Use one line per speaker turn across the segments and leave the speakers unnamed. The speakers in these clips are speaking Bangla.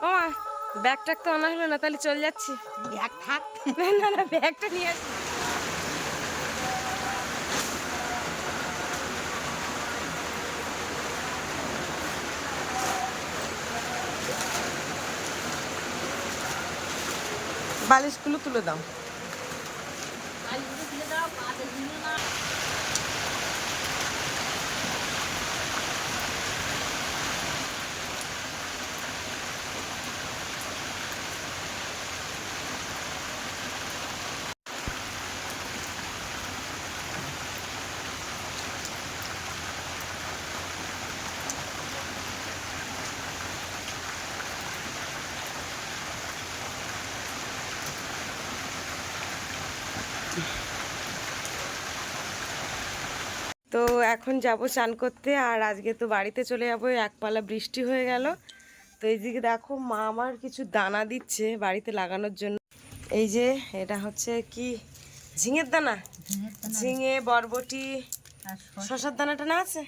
ও ব্যাগটা তো আনা হলো না, তাহলে চলে যাচ্ছি।
ব্যাগ থাক।
না না না, ব্যাগটা নিয়ে আসি। বালিশগুলো তুলে দাও। তো এখন যাব চান করতে, আর আজকে তো বাড়িতে চলে যাবো। একপালা বৃষ্টি হয়ে গেল। তো এইদিকে দেখো মা আমার কিছু দানা দিচ্ছে বাড়িতে লাগানোর জন্য। এই যে এটা হচ্ছে কি ঝিঙের দানা, ঝিঙে, বরবটি, শশার দানাটা না আছে।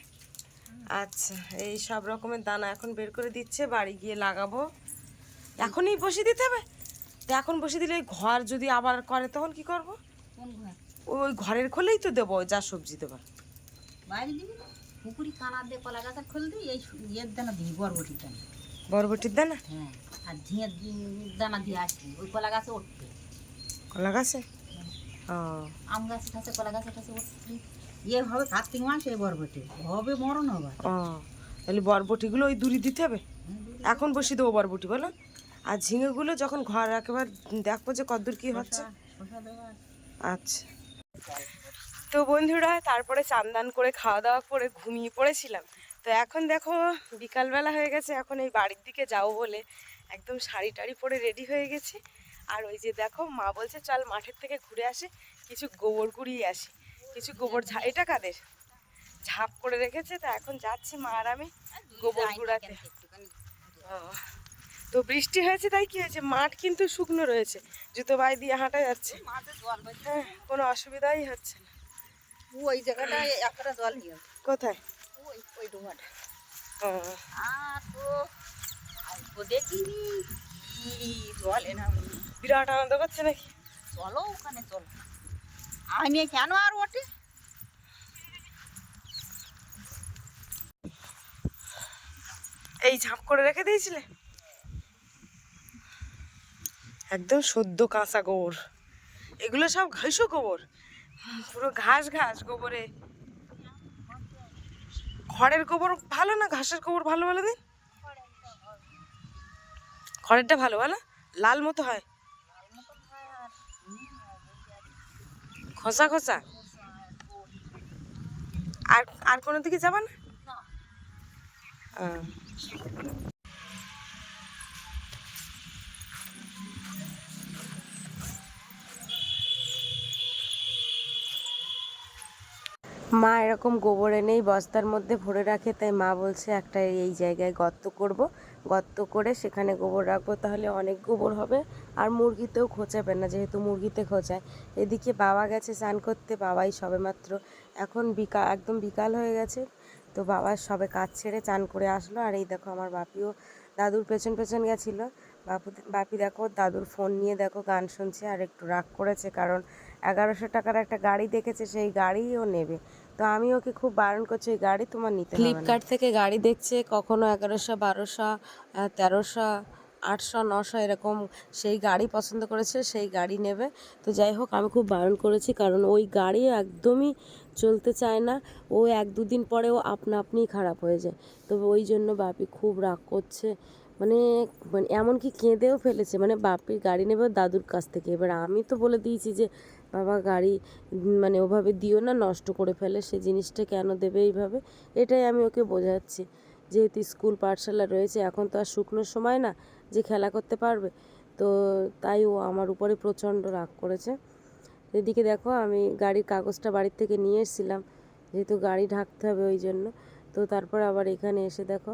আচ্ছা, এই সব রকমের দানা এখন বের করে দিচ্ছে, বাড়ি গিয়ে লাগাবো। এখনই বসিয়ে দিতে হবে? তো এখন বসিয়ে দিলে ঘর যদি আবার করে তখন কি করব? ওই ঘরের খোলেই তো দেবো যা সবজি দেবার।
বাইরে দিবি না, পুকুরি কানা দিয়ে কলা গাছের খোল দিই, এই ইয়ের দানা দিবি, বরবটির দানা।
বরবটির দানা?
হ্যাঁ, আর ঝিঙের দানা দিয়ে আসবি ওই কলা গাছে উঠবে।
কলা গাছে? ও,
আম গাছে ঠাসে কলা গাছে ঠাসে উঠবে। ইয়ে হবে কার্তিক মাস, এই বরবটি হবে মরণ হবে।
ও, তাহলে বরবটিগুলো ওই দূরি দিতে হবে। এখন বসিয়ে দেবো বরবটি, বলো। আর ঝিঙেগুলো যখন ঘর একেবারে দেখবো যে কদ্দূর কি হচ্ছে। আচ্ছা, তো বন্ধুরা তারপরে চান করে খাওয়া দাওয়া করে ঘুমিয়ে পড়েছিলাম। তো এখন দেখো বিকালবেলা হয়ে গেছে, এখন এই বাড়ির দিকে যাবো বলে একদম শাড়ি টাড়ি পরে রেডি হয়ে গেছি। আর ওই যে দেখো মা বলছে চল মাঠের থেকে ঘুরে আসি, কিছু গোবর কুড়িয়ে আসি, কিছু গোবর এটা কাদের ঝাঁপ করে রেখেছে। তো এখন যাচ্ছি মা আর আমি গোবর কুড়াতে। তো বৃষ্টি হয়েছে তাই কি হয়েছে, মাঠ কিন্তু শুকনো রয়েছে, জুতো পায়ে দিয়ে হাঁটা যাচ্ছে। হ্যাঁ, কোনো অসুবিধাই হচ্ছে না।
ওই জায়গাটায় একটা জল নিয়ে
কোথায়?
ওই ওই ডুমাটা। আর তো দেখিনি কি জল এনা,
বিরাট আনন্দ করছে নাকি?
চলো ওখানে চলো। আমি কেন আর ওঠে
এই ঝাঁপ করে রেখে দিয়েছিলে? একদম সদ্য কাঁচা গোবর, এগুলো সব ঘাসও গোবর, পুরো ঘাস ঘাস গোবরে। খড়ের গোবর ভালো না ঘাসের গোবর ভালো বলে দিন? খড়েরটা ভালো, বলো লাল মতো হয়, খোসা খোসা। আর আর কোনো দিকে যাবা না? মা এরকম গোবর এনেই বস্তার মধ্যে ভরে রাখে, তাই মা বলছে একটা এই জায়গায় গর্ত করব, গর্ত করে সেখানে গোবর রাখবো, তাহলে অনেক গোবর হবে আর মুরগিতেও খোঁচাবে না, যেহেতু মুরগিতে খোঁচায়। এদিকে বাবা গেছে স্নান করতে, বাবাই সবেমাত্র এখন একদম বিকাল হয়ে গেছে। তো বাবা সবে কাজ ছেড়ে চান করে আসলো। আর এই দেখো আমার বাপিও দাদুর পেছন পেছন গেছিলো। বাপি দেখো দাদুর ফোন নিয়ে দেখো গান শুনছে, আর একটু রাগ করেছে কারণ 1100 টাকার একটা গাড়ি দেখেছে, সেই গাড়িও নেবে। তো আমি ওকে খুব বারণ করছি ওই গাড়ি তোমার নিতে হবে না। ফ্লিপকার্ট থেকে গাড়ি দেখছে, কখনো 1100, 1200, 1300, 800, 900 এরকম সেই গাড়ি পছন্দ করেছে, সেই গাড়ি নেবে। তো যাই হোক আমি খুব বারণ করেছি, কারণ ওই গাড়ি একদমই চলতে চায় না, ও 1-2 দিন পরেও আপনা আপনিই খারাপ হয়ে যায়। তো ওই জন্য বাপি খুব রাগ করছে, মানে মানে এমনকি কেঁদেও ফেলেছে, মানে বাপির গাড়ি নেবে দাদুর কাছ থেকে। এবার আমি তো বলে দিয়েছি যে বাবা গাড়ি মানে ওভাবে দিও না, নষ্ট করে ফেলে, সে জিনিসটা কেন দেবে এইভাবে, এটাই আমি ওকে বোঝাচ্ছি। যেহেতু স্কুল পাঠশালা রয়েছে, এখন তো আর শুকনোর সময় না যে খেলা করতে পারবে, তো তাই ও আমার উপরে প্রচণ্ড রাগ করেছে। এদিকে দেখো আমি গাড়ির কাগজটা বাড়ির থেকে নিয়ে এসেছিলাম, যেহেতু গাড়ি ঢাকতে হবে ওই জন্য। তো তারপর আবার এখানে এসে দেখো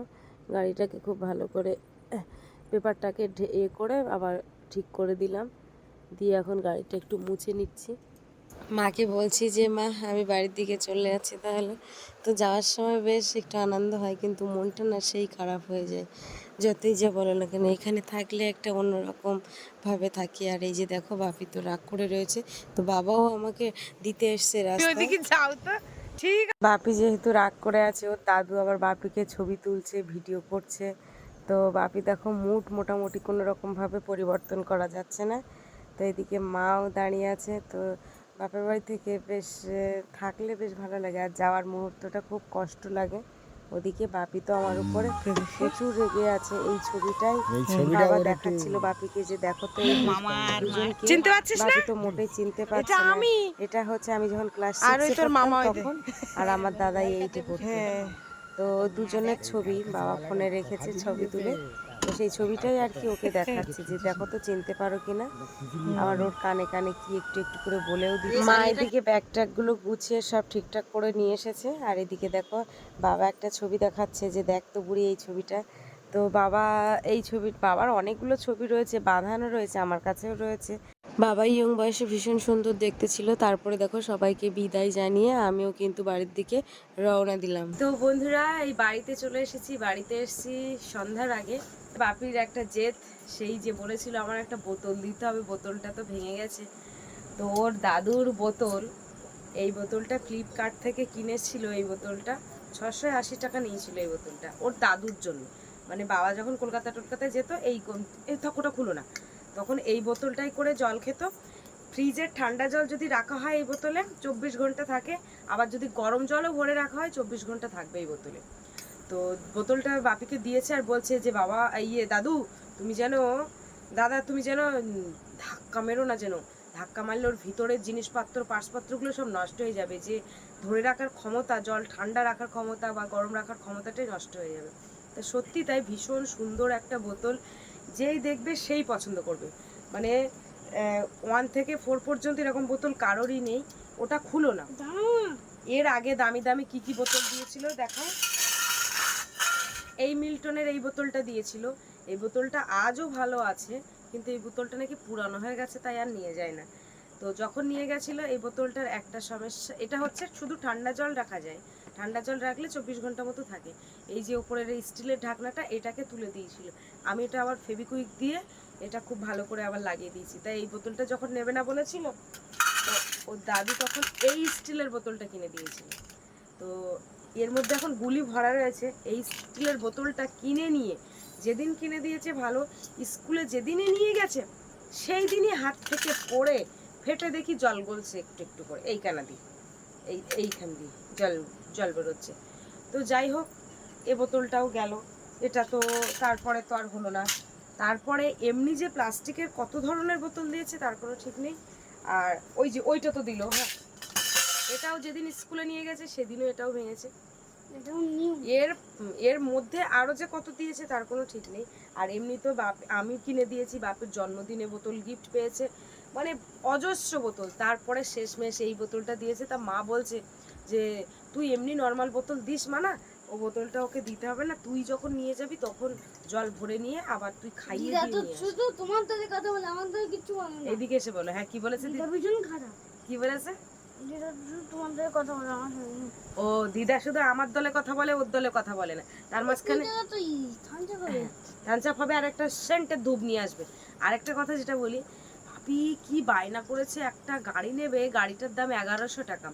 গাড়িটাকে খুব ভালো করে পেপারটাকে করে আবার ঠিক করে দিলাম, দিয়ে এখন গাড়িটা একটু মুছে নিচ্ছি। মাকে বলছি যে মা আমি বাড়ির দিকে চলে যাচ্ছি তাহলে। তো যাওয়ার সময় বেশ একটু আনন্দ হয়, কিন্তু মনটা না সেই খারাপ হয়ে যায় যতই যা বলো না কেন। এখানে থাকলে একটা অন্যরকম ভাবে থাকি। আর এই যে দেখো বাপি তো রাগ করে রয়েছে, তো বাবাও আমাকে দিতে এসছে রাস্তায়। যাও তো ঠিক। বাপি যেহেতু রাগ করে আছে, ওর দাদু আবার বাপিকে ছবি তুলছে, ভিডিও করছে। তো বাপি দেখো মুড মোটামুটি কোনো রকম ভাবে পরিবর্তন করা যাচ্ছে না। তো এদিকে মাও দাঁড়িয়ে আছে। তো বাপের বাড়ি থেকে বেশ থাকলে বেশ ভালো লাগে, আর যাওয়ার মুহূর্তটা খুব কষ্ট লাগে। ওদিকে বাপি তো আমার উপরে প্রচুর রেগে আছে। এই ছবিটাই বাবা দেখাচ্ছিল বাপিকে যে দেখো তো এই দুজনকে। চিনতে পারছিস না? বাপি তো মোটেই চিনতে পারছে না। এটা হচ্ছে আমি যখন ক্লাস 6 এ পড়তাম তখন, আর আমার দাদা 8 এ পড়তো। তো দুজনের ছবি বাবা ফোনে রেখেছে ছবি তুলে। তো সেই ছবিটাই আর কি ওকে দেখাচ্ছি যে দেখো তো চিনতে পারো কিনা। আবার ওর কানে কানে কি একটু একটু করে বলেও দিচ্ছে। মা এদিকে ব্যাগ ট্যাগ গুলো গুছিয়ে সব ঠিকঠাক করে নিয়ে এসেছে, আর এদিকে দেখো বাবা একটা ছবি দেখাচ্ছে যে দেখ তো বুড়ি এই ছবিটা। তো বাবা এই ছবি, বাবার অনেকগুলো ছবি রয়েছে, বাঁধানো রয়েছে, আমার কাছেও রয়েছে। বাবা ইয়ং বয়সে ভীষণ সুন্দর দেখতে ছিল। তারপরে দেখো সবাইকে বিদায় জানিয়ে আমিও কিন্তু বাড়ির দিকে রওনা দিলাম। তো বন্ধুরা এই বাড়িতে চলে এসেছি। বাড়িতে এসেছি সন্ধ্যার আগে। বাপির একটা জেদ, সেই যে বলেছিল আমার একটা বোতল দিতে হবে, বোতলটা তো ভেঙে গেছে। তো ওর দাদুর বোতল, এই বোতলটা ফ্লিপকার্ট থেকে কিনেছিল। এই বোতলটা 680 টাকা নিয়েছিল এই বোতলটা ওর দাদুর জন্য। মানে বাবা যখন কলকাতায় যেত এই থকোটা খুলো না, তখন এই বোতলটাই করে জল খেত। ফ্রিজের ঠান্ডা জল যদি রাখা হয় এই বোতলে 24 ঘন্টা থাকে, আবার যদি গরম জলও ভরে রাখা হয় 24 ঘন্টা থাকবে এই বোতলে। তো বোতলটা বাপিকে দিয়েছে আর বলছে যে বাবা দাদু তুমি যেন, দাদা তুমি যেন ধাক্কা মেরো না, যেন ধাক্কা মারলে ওর ভিতরের জিনিসপত্র পার্সপত্রগুলো সব নষ্ট হয়ে যাবে, যে ধরে রাখার ক্ষমতা, জল ঠান্ডা রাখার ক্ষমতা বা গরম রাখার ক্ষমতাটাই নষ্ট হয়ে যাবে। তা সত্যি তাই, ভীষণ সুন্দর একটা বোতল, যেই দেখবে সেই পছন্দ করবে। মানে 1 থেকে 4 পর্যন্ত এরকম বোতল কারোরই নেই। ওটা খুলো না। এর আগে দামি দামি কি কি বোতল দিয়েছিল দেখো। এই মিল্টনের এই বোতলটা দিয়েছিল। এই বোতলটা আজও ভালো আছে, কিন্তু এই বোতলটা নাকি পুরানো হয়ে গেছে, তাই আর নিয়ে যায় না। তো যখন নিয়ে গেছিল এই বোতলটার একটা সমস্যা, এটা হচ্ছে শুধু ঠান্ডা জল রাখা যায়, ঠান্ডা জল রাখলে 24 ঘন্টা মতো থাকে। এই যে উপরের এই স্টিলের ঢাকনাটা, এটাকে তুলে দিয়েছিল। আমি এটা আবার ফেভিকুইক দিয়ে এটা খুব ভালো করে আবার লাগিয়ে দিয়েছি। তাই এই বোতলটা যখন নেবে না বলেছিল, তো ওর দাদু তখন এই স্টিলের বোতলটা কিনে দিয়েছিল। তো এর মধ্যে এখন গুলি ভরা রয়েছে। এই স্টিলের বোতলটা কিনে নিয়ে, যেদিন কিনে দিয়েছে ভালো, স্কুলে যেদিনই নিয়ে গেছে সেই দিনই হাত থেকে পড়ে ফেটে দেখি জল গলছে একটু একটু করে, এই কানা দিয়ে এইখান দিয়ে জল বেরোচ্ছে। তো যাই হোক, এ বোতলটাও গেল। এটা তো তারপরে তো আর হলো না। তারপরে এমনি যে প্লাস্টিকের কত ধরনের বোতল দিয়েছে তার কোনো ঠিক নেই। আর ওই যে ওইটা তো দিল, হ্যাঁ এটাও যেদিন স্কুলে নিয়ে গেছে সেদিনও এটাও ভেঙেছে। এর এর মধ্যে আরো যে কত দিয়েছে তার কোনো ঠিক নেই। আর এমনি তো আমি কিনে দিয়েছি, বাপের জন্মদিনে বোতল গিফট পেয়েছে, মানে অজস্র বোতল। তারপরে শেষমেশ এই বোতলটা দিয়েছে। তা মা বলছে যে তুই এমনি নর্মাল বোতল দিস মানা, ও বোতলটা ওকে দিতে হবে না, তুই যখন নিয়ে যাবি তখন জল ভরে নিয়ে আবার তুই খাইয়ে দিয়ে শুধু তোমার তোদের কথা বলে আমার তো কিছু বলে না। এদিকে এসে বলে, হ্যাঁ কি বলেছে দিদা? ভীষণ খারাপ। কি বলেছে? দিদা শুধু তোমাদের কথা বলে, আমার ও দিদা শুধু আমার দলে কথা বলে, ওর দলে কথা বলে না। তার মাঝখানে থানচাপ হবে আর একটা সেন্টের ধূপ নিয়ে আসবে। আরেকটা কথা যেটা বলি, ভাবি কি বায়না করেছে, একটা গাড়ি নেবে, গাড়িটার দাম 1100 টাকা।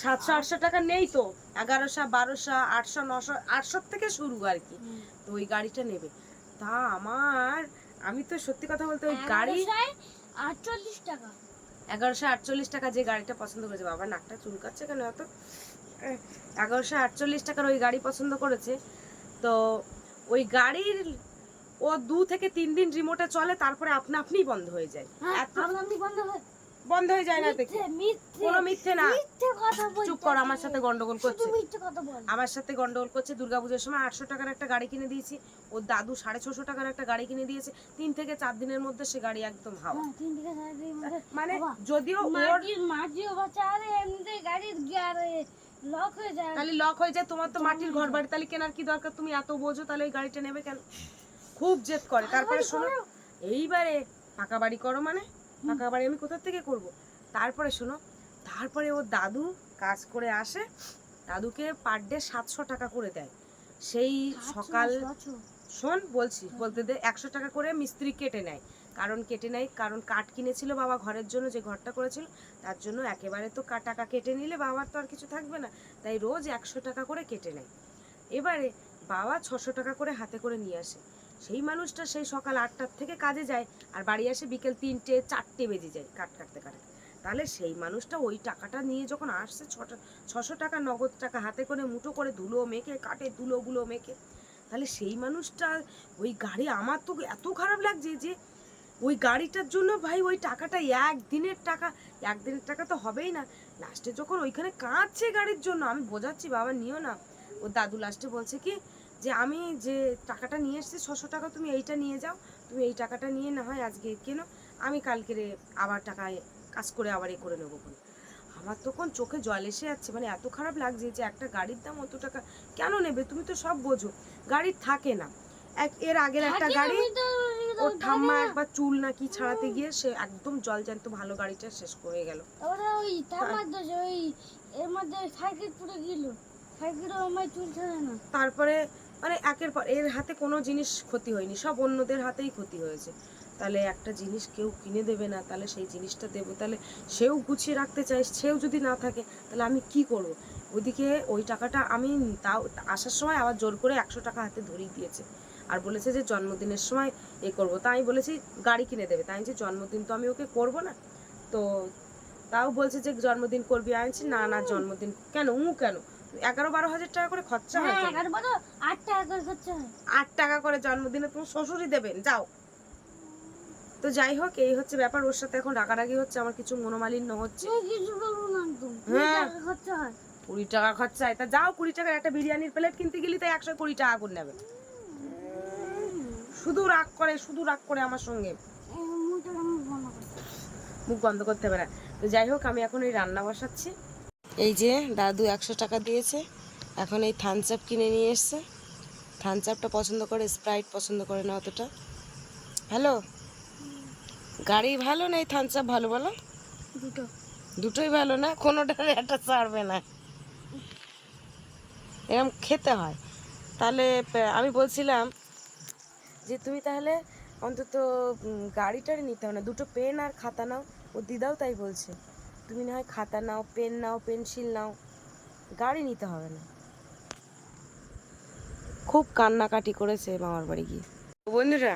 700-800 টাকা নেই তো, 1100, 1200, 800, 900, 800 থেকে শুরু আর কি। তো ওই গাড়িটা নেবে। তা আমি তো সত্যি কথা বলতে ওই গাড়ি 48 টাকা, 1148 টাকা যে গাড়িটা পছন্দ করেছে, বাবা নাকটা চুলকাচ্ছে কেন এত, 1148 টাকার ওই গাড়ি পছন্দ করেছে। তো ওই গাড়ির ও 2 থেকে 3 দিন রিমোটে চলে, তারপরে আপনিই বন্ধ হয়ে যায়। বন্ধ হয়ে যায় না দেখে কোনো মিথ্যে না, চুপ কর, আমার সাথে গন্ডগোল করছে, আমার সাথে গন্ডগোল করছে। দুর্গাপূজার সময় 800 টাকার একটা গাড়ি কিনে দিয়েছি, ওর দাদু 650 টাকার একটা গাড়ি কিনে দিয়েছে। 3 থেকে 4 দিনের মধ্যে সে গাড়ি একদম হাওয়া। মানে যদিও ওর লক হয়ে যায়, তাহলে লক হয়ে যায়। তোমার তো মাটির ঘর বাড়ি, তাহলে কেনার কি দরকার? তুমি এত বোঝো, তাহলে ওই গাড়িটা নেবে কেন? খুব জেদ করে। তারপরে শোনো, এইবারে পাকা বাড়ি করো, মানে পাকা বাড়ি আমি কোথা থেকে করব? তারপরে শোনো, তারপরে ওর দাদু কাজ করে আসে, দাদুকে পার ডে 700 টাকা করে দেয়। সেই সকাল, শোন বলছি, বলতে দে, 100 টাকা করে মিস্ত্রি কেটে নেয়। কারণ কাঠ কিনেছিল বাবা ঘরের জন্য, যে ঘরটা করেছিল তার জন্য। একেবারে তো টাকা কেটে নিলে বাবার তো আর কিছু থাকবে না, তাই রোজ 100 টাকা করে কেটে নেয়। এবারে বাবা 600 টাকা করে হাতে করে নিয়ে আসে। সেই মানুষটা সেই সকাল 8টার থেকে কাজে যায়, আর বাড়ি আসে বিকেল 3টে 4টে বেজে যায় কাট কাটতে কাটতে। তাহলে সেই মানুষটা ওই টাকাটা নিয়ে যখন আসছে, 600 টাকা নগদ টাকা হাতে করে মুঠো করে ধুলো মেখে, কাঠের ধুলোগুলো মেখে, তাহলে সেই মানুষটা ওই গাড়ি, আমার তো এত খারাপ লাগছে যে ওই গাড়িটার জন্য ভাই ওই টাকাটা একদিনের টাকা তো হবেই না। লাস্টে যখন ওইখানে কাঁদছে গাড়ির জন্য, আমি বোঝাচ্ছি বাবা নিও না, ও দাদু লাস্টে বলছে কি যে আমি যে টাকাটা নিয়ে এসেছি 600 টাকা, তুমি এইটা নিয়ে যাও, তুমি এই টাকাটা নিয়ে না হয় আজকে কেন, আমি কালকে আবার টাকায় কাজ করে আবার করে নেবো। আমার তখন চোখে জল এসে যাচ্ছে, মানে এত খারাপ লাগছে যে একটা গাড়ির দাম অত টাকা কেন নেবে, তুমি তো সব বোঝো গাড়ির থাকে না। এর আগের একটা গাড়ি, ওর ঠাম্মা একবার চুল নাকি ছাড়াতে গিয়ে সে একদম জল জ্যান্ত ভালো গাড়িটা শেষ করে গেল।
ওই ঠাম্মার দোষ, ওই এর মধ্যে সাইকেল পুড়ে গেল, সাইকেল আমার চুল ছাড়ে না।
তারপরে মানে একের পর এর হাতে কোনো জিনিস ক্ষতি হয়নি, সব অন্যদের হাতেই ক্ষতি হয়েছে। তাহলে একটা জিনিস কেউ কিনে দেবে না, তাহলে সেই জিনিসটা দেবো, তাহলে সেও গুছিয়ে রাখতে চাই, সেও যদি না থাকে তাহলে আমি কি করব। ওইদিকে ওই টাকাটা আমি তাও আসার সময় আবার জোর করে 100 টাকা হাতে ধরিয়ে দিয়েছে, আর বলেছে যে জন্মদিনের সময় করবো। তাই আমি বলেছি গাড়ি কিনে দেবে, তাই যে জন্মদিন তো আমি ওকে করব না, তো তাও বলছে যে জন্মদিন করবি। আনছি না না, জন্মদিন কেন, কেন 11-12 হাজার টাকা করে খরচা হয়,
8 টাকা করে খরচা হয়,
8 টাকা করে জন্মদিনে তোমার শ্বশুরই দেবেন, যাও। তো যাই হোক, এই হচ্ছে ব্যাপার। ওর সাথে এখন রাগারাগি হচ্ছে, আমার কিছু মনোমালিন্য হচ্ছে। হ্যাঁ, 20 টাকা খরচা হয়, তা যাও 20 টাকার একটা বিরিয়ানির প্লেট কিনতে গেলি তাই 120 টাকা করে নেবে। শুধু রাগ করে আমার সঙ্গে, মুখ বন্ধ করতে পারে। তো যাই হোক, আমি এখন এই রান্না বসাচ্ছি। এই যে দাদু 100 টাকা দিয়েছে, এখন এই থামস আপ কিনে নিয়ে এসছে। থামস আপটা পছন্দ করে, স্প্রাইট পছন্দ করে না অতটা। হ্যালো, গাড়ি ভালো না এই থামস আপ ভালো বলো? দুটোই ভালো না, কোনোটার একটা ছাড়বে না, এরকম খেতে হয়। তাহলে আমি বলছিলাম যে তুমি তাহলে অন্তত গাড়িটারে নিতে হবে না, দুটো পেন আর খাতা নাও। ও দিদাও তাই বলছে, তুমি না হয় খাতা নাও, পেন নাও, পেন্সিল নাও, গাড়ি নিতে হবে না। খুব কান্নাকাটি করেছে মামার বাড়ি গিয়ে। বন্ধুরা,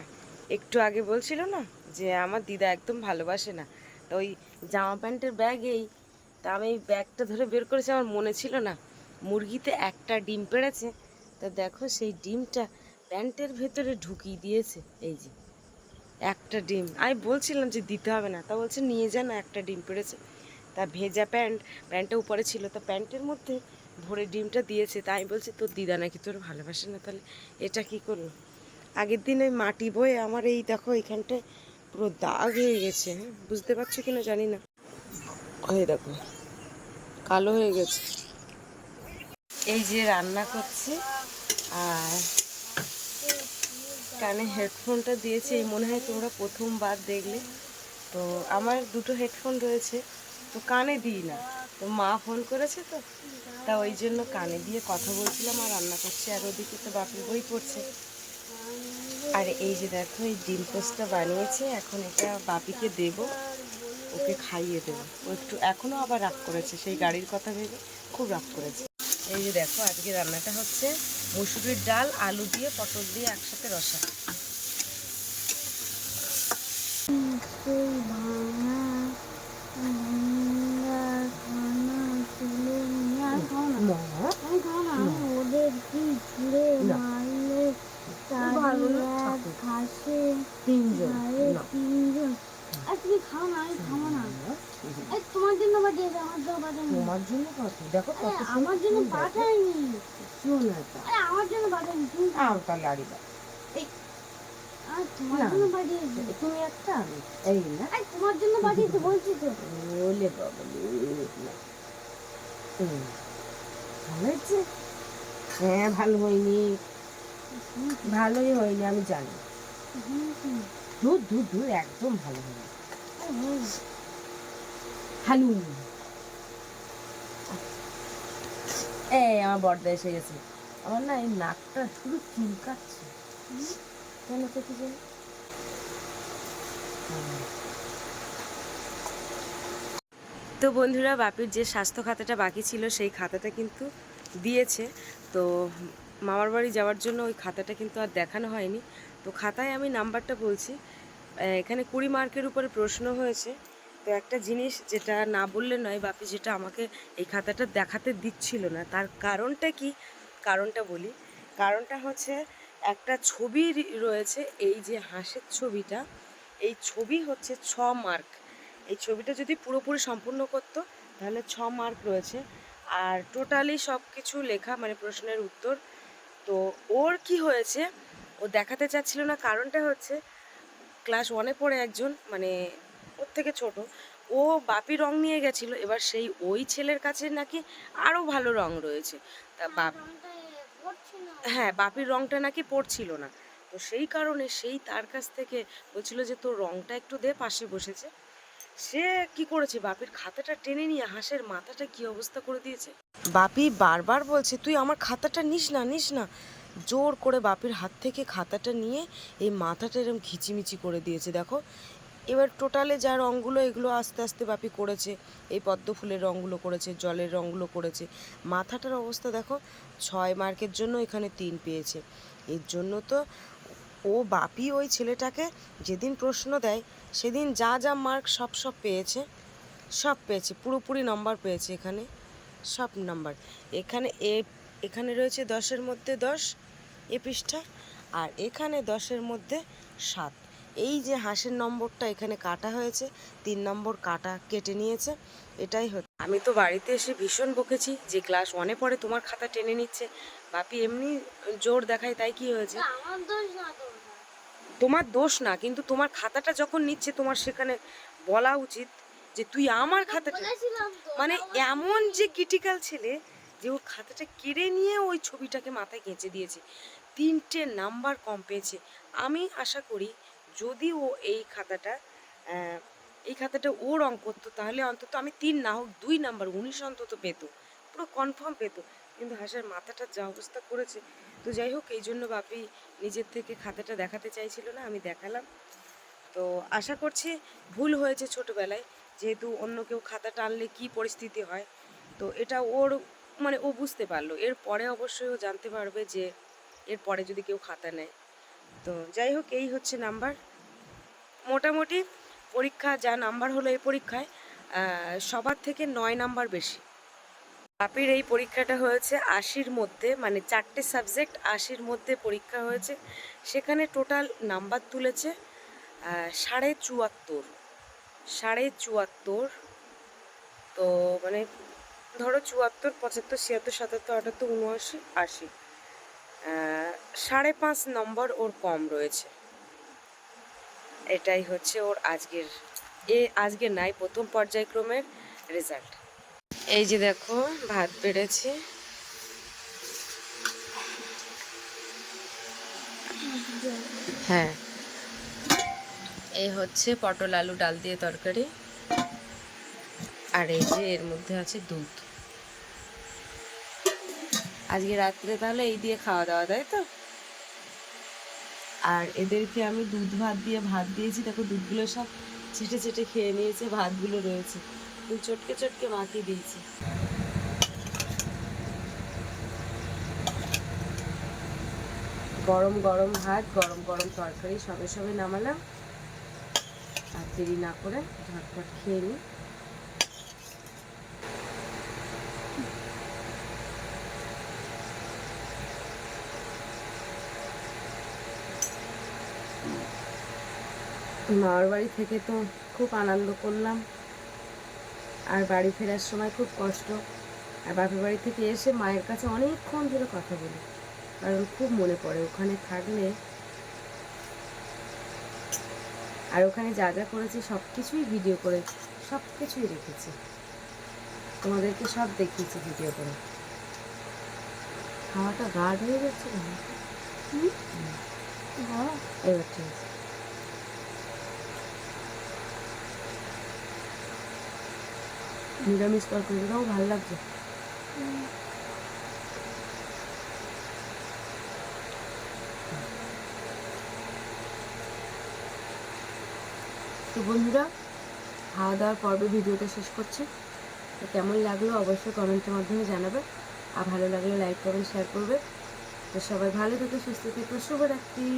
একটু আগে বলছিল না যে আমার দিদা একদম ভালোবাসে না, তো ওই জামা প্যান্টের ব্যাগেই, তা আমি ব্যাগটা ধরে বের করেছি, আমার মনে ছিল না মুরগিতে একটা ডিম পেড়েছে। তা দেখো সেই ডিমটা প্যান্টের ভেতরে ঢুকিয়ে দিয়েছে। এই যে একটা ডিম, আমি বলছিলাম যে দিতে হবে না, তা বলছে নিয়ে যা না, একটা ডিম পেড়েছে। তা ভেজা প্যান্টটা উপরে ছিল, তা প্যান্টের মধ্যে ভরে ডিমটা দিয়েছে। তা আমি বলছি তোর দিদা নাকি তোর ভালোবাসে না, তাহলে এটা কি করলো। আগের দিন ওই মাটি বয়ে আমার এই দেখো এইখানটায় পুরো দাগ হয়ে গেছে, হ্যাঁ বুঝতে পারছো কিনা জানি না, ওই দেখো কালো হয়ে গেছে। এই যে রান্না করছি, আর কানে হেডফোনটা দিয়েছি, এই মনে হয় তোমরা প্রথমবার দেখলে। তো আমার দুটো হেডফোন রয়েছে, তো কানে দিই না, তো মা ফোন করেছে, তো তা ওই জন্য কানে দিয়ে কথা বলছিলাম আর রান্না করছি, আর ওদিকে তো বাপের বই পড়ছে। আর এই যে দেখো এই ডিম পোস্টটা বানিয়েছে, এখন এটা বাপিকে দেব, ওকে খাইয়ে দেবো। ও একটু এখনও আবার রাগ করেছে, সেই গাড়ির কথা ভেবে খুব রাগ করেছে। এই যে দেখো আজকে রান্নাটা হচ্ছে মসুরির ডাল, আলু দিয়ে, পটল দিয়ে একসাথে রসা।
তোমার জন্য পাঠিয়েছে, আমার জন্য পাঠায়নি। দেখো আমার জন্য পাঠায়নি, আমার জন্য পাঠায়নি, তাহলে আড়ি দাও। তোমার জন্য পাঠিয়েছে, তুমি একটা এই না, তোমার জন্য পাঠিয়েছে বলছি তো। বলে বাবা ভালো হয়েছে? হ্যাঁ ভালো হয়নি, ভালোই হয়নি আমি জানি, দুধ একদম ভালো হয়নি। হ্যালো
এই আমার বড়দা এসে গেছে। আমার না এই নাকটা শুধু চুলকাচ্ছে, কেন তো কি জানি। তো বন্ধুরা, বাপির যে স্বাস্থ্য খাতাটা বাকি ছিল সেই খাতাটা কিন্তু দিয়েছে। তো মামার বাড়ি যাওয়ার জন্য ওই খাতাটা কিন্তু আর দেখানো হয়নি। তো খাতায় আমি নাম্বারটা বলছি। এখানে 20 মার্কের উপরে প্রশ্ন হয়েছে। তো একটা জিনিস যেটা না বললে নয়, বাপি যেটা আমাকে এই খাতাটা দেখাতে দিচ্ছিল না, তার কারণটা কি? কারণটা বলি। কারণটা হচ্ছে একটা ছবি রয়েছে, এই যে হাঁসের ছবিটা, এই ছবি হচ্ছে 6 মার্ক। এই ছবিটা যদি পুরোপুরি সম্পূর্ণ করতো তাহলে 6 মার্ক রয়েছে। আর টোটালি সব কিছু লেখা, মানে প্রশ্নের উত্তর। তো ওর কি হয়েছে, ও দেখাতে চাচ্ছিল না। কারণটা হচ্ছে ক্লাস 1-এ পড়ে একজন, মানে ওর থেকে ছোট, ও বাপি রং নিয়ে গেছিলো। এবার সেই ওই ছেলের কাছে নাকি আরও ভালো রং রয়েছে। তা হ্যাঁ, বাপির রংটা নাকি পড়ছিল না। তো সেই কারণে সেই তার কাছ থেকে বলছিল যে তোর রংটা একটু দে, পাশে বসেছে। সে কি করেছে, বাপির খাতাটা টেনে নিয়ে হাঁসের মাথাটা কি অবস্থা করে দিয়েছে। বাপি বারবার বলছে তুই আমার খাতাটা নিস না, নিস না। জোর করে বাপির হাত থেকে খাতাটা নিয়ে এই মাথাটা এরকম খিচিমিচি করে দিয়েছে। দেখো, এবার টোটালে যা রঙগুলো, এগুলো আস্তে আস্তে বাপি করেছে। এই পদ্ম ফুলের রঙগুলো করেছে, জলের রঙগুলো করেছে। মাথাটার অবস্থা দেখো, 6 মার্কের জন্য এখানে 3 পেয়েছে। এর জন্য তো ও বাপি ওই ছেলেটাকে যেদিন প্রশ্ন দেয় সেদিন যা যা মার্ক সব পেয়েছে, সব পেয়েছে, পুরোপুরি নাম্বার পেয়েছে। এখানে সব নাম্বার, এখানে এখানে রয়েছে 10-এর মধ্যে 10 এ পৃষ্ঠা, আর এখানে 10-এর মধ্যে 7। এই যে হাঁসের নম্বরটা এখানে কাটা হয়েছে, 3 নম্বর কাটা কেটে নিয়েছে, এটাই হচ্ছে। আমি তো বাড়িতে এসে ভীষণ বকেছি যে ক্লাস 1-এ পড়ে তোমার খাতা টেনে নিচ্ছে। বাপি এমনি জোর দেখায়, তাই কি হয়েছে? তোমার দোষ না, কিন্তু তোমার খাতাটা যখন নিচ্ছে তোমার সেখানে বলা উচিত যে তুই আমার খাতাটা, মানে এমন যে ক্রিটিক্যাল ছেলে যে ওর খাতাটা কেড়ে নিয়ে ওই ছবিটাকে মাথায় গেঁচে দিয়েছে। 3টে নাম্বার কম পেয়েছে। আমি আশা করি যদি ও এই খাতাটা ও রং করতো তাহলে অন্তত আমি 3 না হোক 2 নাম্বার 19 অন্তত পেতো, পুরো কনফার্ম পেতো। কিন্তু হাঁসের মাথাটা যা অবস্থা করেছে। তো যাই হোক, এই জন্য বাপি নিজের থেকে খাতাটা দেখাতে চাইছিল না, আমি দেখালাম। তো আশা করছি ভুল হয়েছে ছোটোবেলায়, যেহেতু অন্য কেউ খাতা টানলে কী পরিস্থিতি হয়। তো এটা ওর, মানে ও বুঝতে পারলো। এর পরে অবশ্যই ও জানতে পারবে যে এর পরে যদি কেউ খাতা নেয়। তো যাই হোক, এই হচ্ছে নাম্বার। মোটামুটি পরীক্ষা যা নাম্বার হলো এই পরীক্ষায় সবার থেকে 9 নাম্বার বেশি। বাপির এই পরীক্ষাটা হয়েছে 80-র মধ্যে, মানে 4টে সাবজেক্ট 80-র মধ্যে পরীক্ষা হয়েছে। সেখানে টোটাল নাম্বার তুলেছে 74.5। তো মানে ধরো 74, 75, 76, 77, 78, 79, 80, 5.5 নম্বর ওর কম রয়েছে। এটাই হচ্ছে ওর আজকের নাই প্রথম পর্যায়ক্রমের রেজাল্ট। এই যে দেখো, ভাত বেড়েছি। হ্যাঁ, এই হচ্ছে পটল আলু ডাল দিয়ে তরকারি, আর এই যে এর মধ্যে আছে দুধ। আজকে রাত্রে তাহলে এই দিয়ে খাওয়া দাওয়া, তাই তো? আর এদেরকে আমি দুধ ভাত দিয়ে ভাত দিয়েছি। দেখো দুধগুলো সব ছেটে ছেটে খেয়ে নিয়েছে, ভাতগুলো রয়েছে, চটকে চটকে মাখিয়ে দিয়েছি। গরম গরম ভাত, গরম গরম তরকারি, সবে সবে নামালাম। আর দেরি না করে ঝটপট খেয়ে নিই। মামার বাড়ি থেকে তো খুব আনন্দ করলাম, আর বাড়ি ফেরার সময় খুব কষ্ট। আর বাপের বাড়ি থেকে এসে মায়ের কাছে অনেকক্ষণ ধরে কথা বলি, কারণ খুব মনে পড়ে ওখানে থাকলে। আর ওখানে যা যা করেছি সব কিছুই ভিডিও করে, সব কিছুই রেখেছি, তোমাদেরকে সব দেখিয়েছি ভিডিও করে। খাওয়াটা গাঢ় হয়ে যাচ্ছে না? এবার ঠিক আছে। নিরামিষ তরকারিটাও ভালো লাগছে। তো বন্ধুরা, খাওয়া দাওয়ার পর্বে ভিডিওটা শেষ করছি। তো কেমন লাগলো অবশ্যই কমেন্টের মাধ্যমে জানাবে, আর ভালো লাগলে লাইক করবেন, শেয়ার করবে। তো সবাই ভালো থেকো, সুস্থ থেকো, শুভরাত্রি।